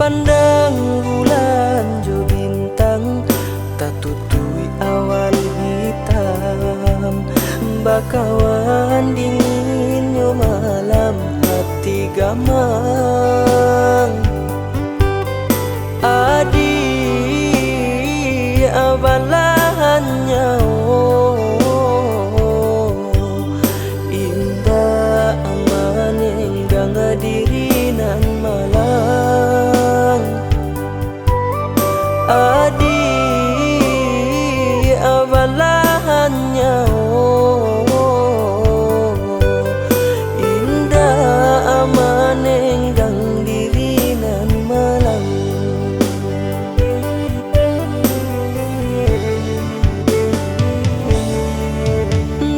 Pandang bulan jo bintang, tak tutui awan hitam. Bakawan dingin yo malam, hati gamang. Adi abalahannya indah aman enggang diri nan malang. Adi abalahannya indah aman enggang diri nan malang.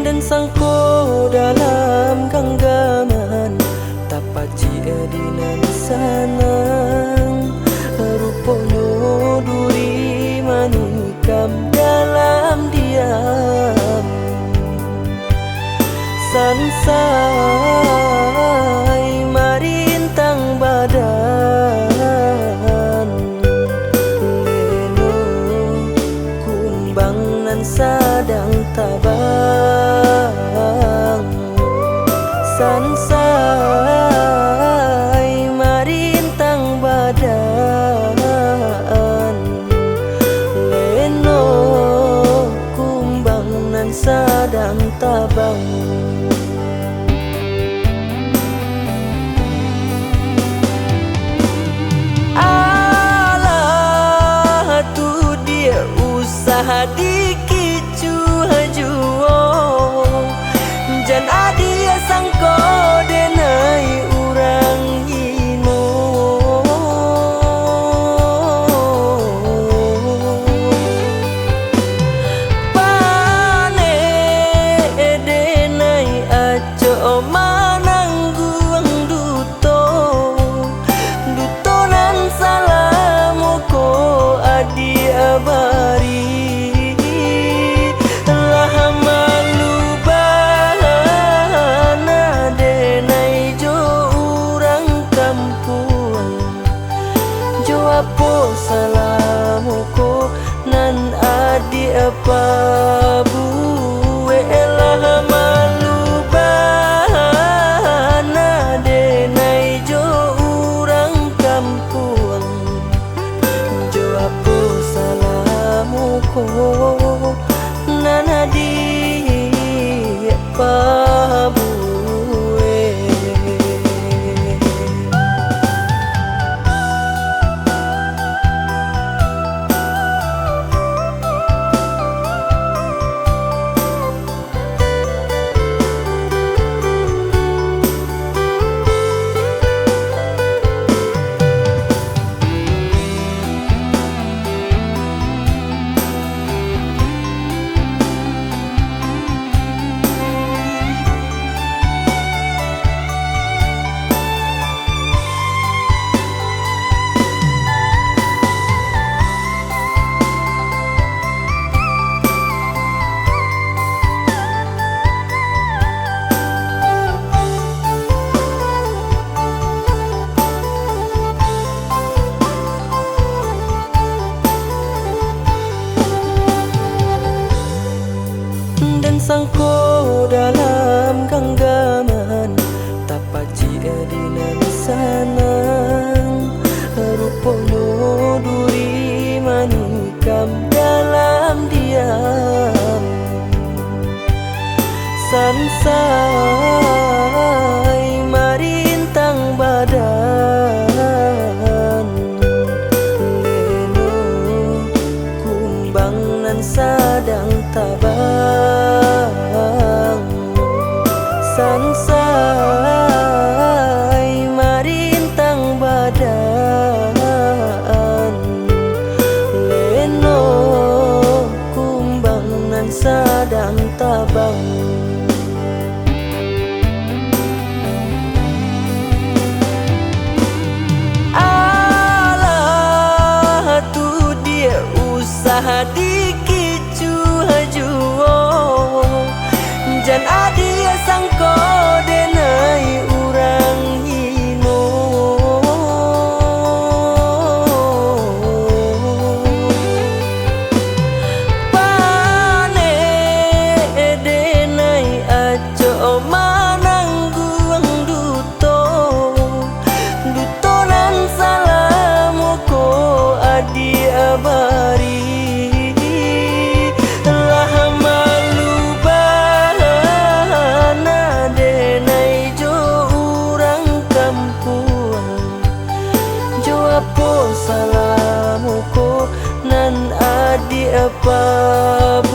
Dan sangko dalam genggaman, tapaci edinan sanang. Ruponya duri manikam dalam diam. Sansai marintang badan, leno kumbang nan sadang tabang. Sansai marintang badan, leno kumbang nan sadang tabang. Alah tu dia usaha dikicu hajuo, jan adia sangko denai urang hino. Pane denai aco manangguang duto, duto nan salamoko adi abari. Apo salamuko nan adi apa buwe elah malubana denai jo urang kampung. Jo apo salamuko nan adi apa buwe. Dan sangko dalam genggaman, tapaci edinan sanang. Ruponya duri manikam dalam diam. Sansai marintang badan, leno kumbang nan sadang tabang. Sansai marintang badan, leno kumbang nan sadang tabang. Alah tu dia usaha dikicu hajuo, jan adia sangko denai urang hino. lupa